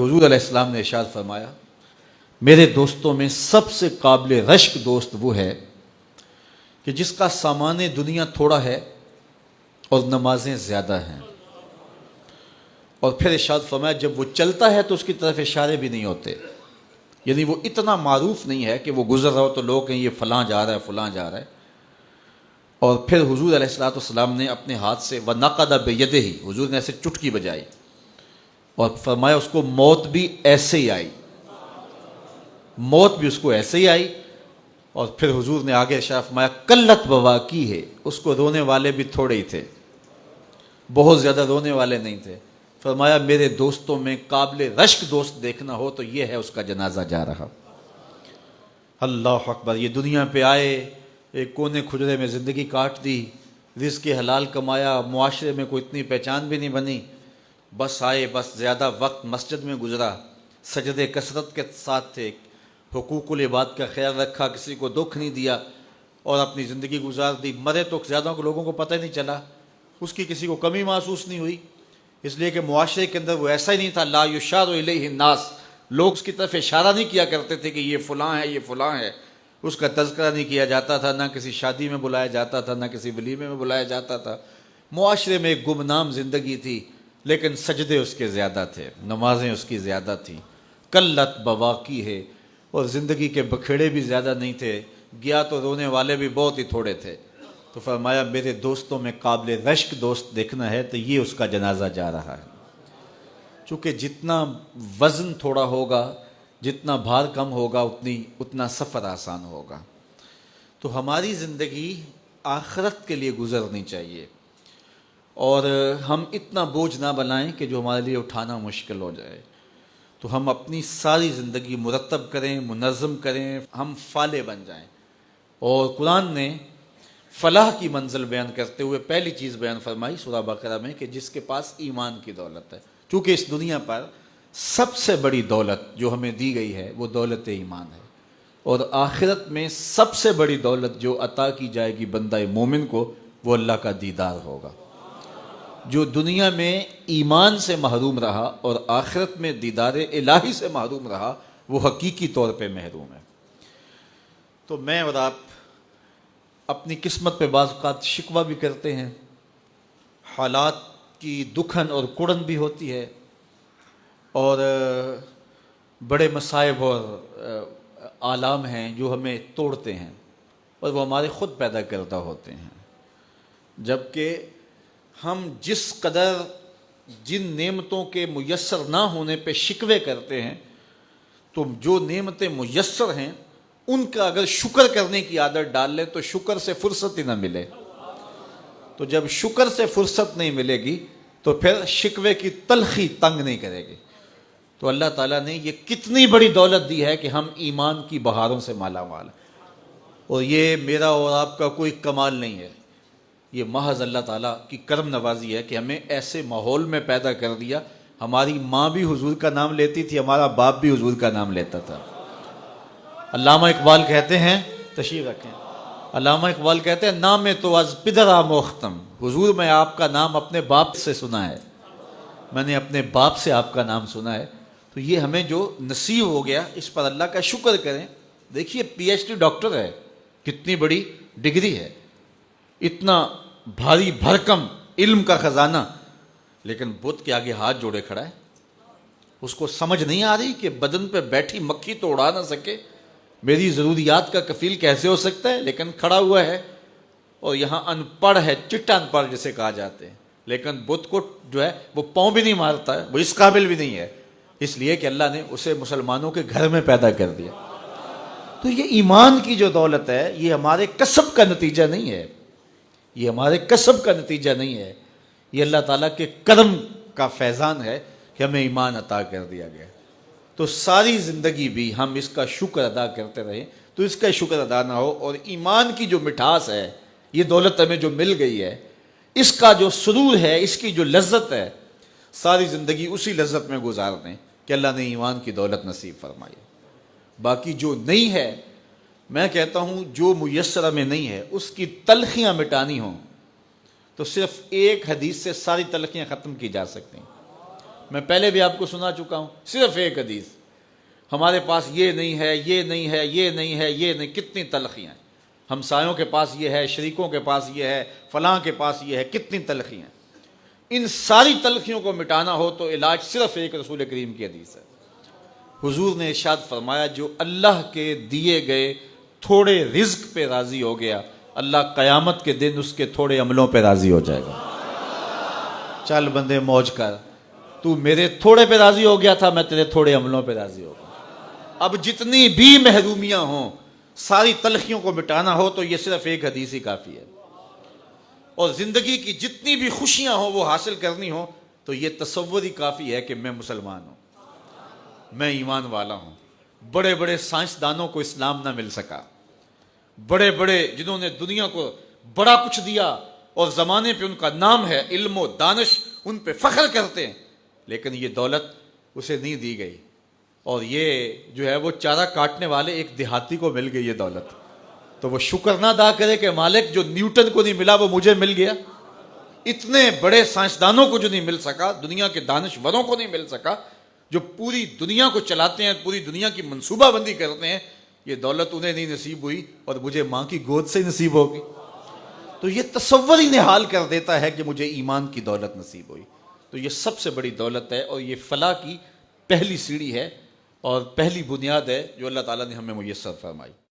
حضور علیہ السلام نے ارشاد فرمایا، میرے دوستوں میں سب سے قابل رشک دوست وہ ہے کہ جس کا سامان دنیا تھوڑا ہے اور نمازیں زیادہ ہیں۔ اور پھر ارشاد فرمایا جب وہ چلتا ہے تو اس کی طرف اشارے بھی نہیں ہوتے، یعنی وہ اتنا معروف نہیں ہے کہ وہ گزر رہا ہو تو لوگ کہیں یہ فلاں جا رہا ہے فلاں جا رہا ہے۔ اور پھر حضور علیہ السلام نے اپنے ہاتھ سے وَنَقَدَ بِيَدِهِ، حضور نے ایسے چٹکی بجائی اور فرمایا اس کو موت بھی ایسے ہی آئی، موت بھی اس کو ایسے ہی آئی۔ اور پھر حضور نے آگے ارشاد فرمایا قلت بواکی ہے، اس کو رونے والے بھی تھوڑے ہی تھے، بہت زیادہ رونے والے نہیں تھے۔ فرمایا میرے دوستوں میں قابل رشک دوست دیکھنا ہو تو یہ ہے اس کا جنازہ جا رہا۔ اللہ اکبر، یہ دنیا پہ آئے، ایک کونے کھجرے میں زندگی کاٹ دی، رزق حلال کمایا، معاشرے میں کوئی اتنی پہچان بھی نہیں بنی، بس آئے، بس زیادہ وقت مسجد میں گزرا، سجدے کثرت کے ساتھ تھے، حقوق العباد کا خیال رکھا، کسی کو دکھ نہیں دیا اور اپنی زندگی گزار دی۔ مرے تو زیادہ لوگوں کو پتہ ہی نہیں چلا، اس کی کسی کو کمی محسوس نہیں ہوئی، اس لیے کہ معاشرے کے اندر وہ ایسا ہی نہیں تھا۔ لا یشار الیہ الناس، لوگ اس کی طرف اشارہ نہیں کیا کرتے تھے کہ یہ فلاں ہے یہ فلاں ہے، اس کا تذکرہ نہیں کیا جاتا تھا، نہ کسی شادی میں بلایا جاتا تھا، نہ کسی ولیمے میں بلایا جاتا تھا۔ معاشرے میں ایک گمنام زندگی تھی، لیکن سجدے اس کے زیادہ تھے، نمازیں اس کی زیادہ تھیں، قلت بواکی ہے، اور زندگی کے بکھیڑے بھی زیادہ نہیں تھے، گیا تو رونے والے بھی بہت ہی تھوڑے تھے۔ تو فرمایا میرے دوستوں میں قابل رشک دوست دیکھنا ہے تو یہ اس کا جنازہ جا رہا ہے۔ چونکہ جتنا وزن تھوڑا ہوگا، جتنا بھار کم ہوگا، اتنا سفر آسان ہوگا۔ تو ہماری زندگی آخرت کے لیے گزرنی چاہیے، اور ہم اتنا بوجھ نہ بنائیں کہ جو ہمارے لیے اٹھانا مشکل ہو جائے۔ تو ہم اپنی ساری زندگی مرتب کریں، منظم کریں، ہم فالح بن جائیں۔ اور قرآن نے فلاح کی منزل بیان کرتے ہوئے پہلی چیز بیان فرمائی سورہ بقرہ میں کہ جس کے پاس ایمان کی دولت ہے، چونکہ اس دنیا پر سب سے بڑی دولت جو ہمیں دی گئی ہے وہ دولت ایمان ہے، اور آخرت میں سب سے بڑی دولت جو عطا کی جائے گی بندہ مومن کو وہ اللہ کا دیدار ہوگا۔ جو دنیا میں ایمان سے محروم رہا اور آخرت میں دیدار الہی سے محروم رہا وہ حقیقی طور پہ محروم ہے۔ تو میں اور آپ اپنی قسمت پہ بعض اوقات شکوہ بھی کرتے ہیں، حالات کی دکھن اور کڑن بھی ہوتی ہے، اور بڑے مصائب اور آلام ہیں جو ہمیں توڑتے ہیں اور وہ ہمارے خود پیدا کردہ ہوتے ہیں۔ جبکہ ہم جس قدر جن نعمتوں کے میسر نہ ہونے پہ شکوے کرتے ہیں، تو جو نعمتیں میسر ہیں ان کا اگر شکر کرنے کی عادت ڈال لیں تو شکر سے فرصت ہی نہ ملے۔ تو جب شکر سے فرصت نہیں ملے گی تو پھر شکوے کی تلخی تنگ نہیں کرے گی۔ تو اللہ تعالیٰ نے یہ کتنی بڑی دولت دی ہے کہ ہم ایمان کی بہاروں سے مالا مال ہیں، اور یہ میرا اور آپ کا کوئی کمال نہیں ہے، یہ محض اللہ تعالیٰ کی کرم نوازی ہے کہ ہمیں ایسے ماحول میں پیدا کر دیا۔ ہماری ماں بھی حضور کا نام لیتی تھی، ہمارا باپ بھی حضور کا نام لیتا تھا۔ علامہ اقبال کہتے ہیں، تشریف رکھیں، علامہ اقبال کہتے ہیں نام تو از پدرا موختم، حضور میں آپ کا نام اپنے باپ سے سنا ہے، میں نے اپنے باپ سے آپ کا نام سنا ہے۔ تو یہ ہمیں جو نصیب ہو گیا اس پر اللہ کا شکر کریں۔ دیکھیے پی ایچ ڈی ڈاکٹر ہے، کتنی بڑی ڈگری ہے، اتنا بھاری بھرکم علم کا خزانہ، لیکن بت کے آگے ہاتھ جوڑے کھڑا ہے۔ اس کو سمجھ نہیں آ رہی کہ بدن پہ بیٹھی مکھی تو اڑا نہ سکے، میری ضروریات کا کفیل کیسے ہو سکتا ہے، لیکن کھڑا ہوا ہے۔ اور یہاں ان پڑھ ہے، چٹا ان پڑھ جسے کہا جاتے ہیں، لیکن بت کو جو ہے وہ پاؤں بھی نہیں مارتا ہے، وہ اس قابل بھی نہیں ہے، اس لیے کہ اللہ نے اسے مسلمانوں کے گھر میں پیدا کر دیا۔ تو یہ ایمان کی جو دولت ہے یہ ہمارے کسب کا نتیجہ نہیں ہے، یہ ہمارے کسب کا نتیجہ نہیں ہے، یہ اللہ تعالیٰ کے کرم کا فیضان ہے کہ ہمیں ایمان عطا کر دیا گیا۔ تو ساری زندگی بھی ہم اس کا شکر ادا کرتے رہیں تو اس کا شکر ادا نہ ہو، اور ایمان کی جو مٹھاس ہے، یہ دولت ہمیں جو مل گئی ہے، اس کا جو سرور ہے، اس کی جو لذت ہے، ساری زندگی اسی لذت میں گزار دیں کہ اللہ نے ایمان کی دولت نصیب فرمائی۔ باقی جو نہیں ہے، میں کہتا ہوں جو میسر ہمیں نہیں ہے اس کی تلخیاں مٹانی ہوں تو صرف ایک حدیث سے ساری تلخیاں ختم کی جا سکتی ہیں۔ میں پہلے بھی آپ کو سنا چکا ہوں، صرف ایک حدیث، ہمارے پاس یہ نہیں ہے، یہ نہیں ہے، یہ نہیں ہے، یہ نہیں، کتنی تلخیاں ہیں، ہمسایوں کے پاس یہ ہے، شریکوں کے پاس یہ ہے، فلاں کے پاس یہ ہے، کتنی تلخیاں ہیں۔ ان ساری تلخیوں کو مٹانا ہو تو علاج صرف ایک، رسول کریم کی حدیث ہے۔ حضور نے ارشاد فرمایا، جو اللہ کے دیے گئے تھوڑے رزق پہ راضی ہو گیا، اللہ قیامت کے دن اس کے تھوڑے عملوں پہ راضی ہو جائے گا۔ چل بندے موج کر، تو میرے تھوڑے پہ راضی ہو گیا تھا، میں تیرے تھوڑے عملوں پہ راضی ہو گیا۔ اب جتنی بھی محرومیاں ہوں، ساری تلخیوں کو مٹانا ہو تو یہ صرف ایک حدیث ہی کافی ہے، اور زندگی کی جتنی بھی خوشیاں ہوں وہ حاصل کرنی ہو تو یہ تصور ہی کافی ہے کہ میں مسلمان ہوں، میں ایمان والا ہوں۔ بڑے بڑے سائنسدانوں کو اسلام نہ مل سکا، بڑے بڑے جنہوں نے دنیا کو بڑا کچھ دیا اور زمانے پہ ان کا نام ہے، علم و دانش، ان پہ فخر کرتے ہیں، لیکن یہ دولت اسے نہیں دی گئی، اور یہ جو ہے وہ چارہ کاٹنے والے ایک دیہاتی کو مل گئی یہ دولت، تو وہ شکر نہ ادا کرے کہ مالک جو نیوٹن کو نہیں ملا وہ مجھے مل گیا۔ اتنے بڑے سائنسدانوں کو جو نہیں مل سکا، دنیا کے دانشوروں کو نہیں مل سکا، جو پوری دنیا کو چلاتے ہیں، پوری دنیا کی منصوبہ بندی کرتے ہیں، یہ دولت انہیں نہیں نصیب ہوئی اور مجھے ماں کی گود سے نصیب ہوگی۔ تو یہ تصور ہی نحال کر دیتا ہے کہ مجھے ایمان کی دولت نصیب ہوئی۔ تو یہ سب سے بڑی دولت ہے، اور یہ فلاح کی پہلی سیڑھی ہے اور پہلی بنیاد ہے جو اللہ تعالیٰ نے ہمیں میسر فرمائی۔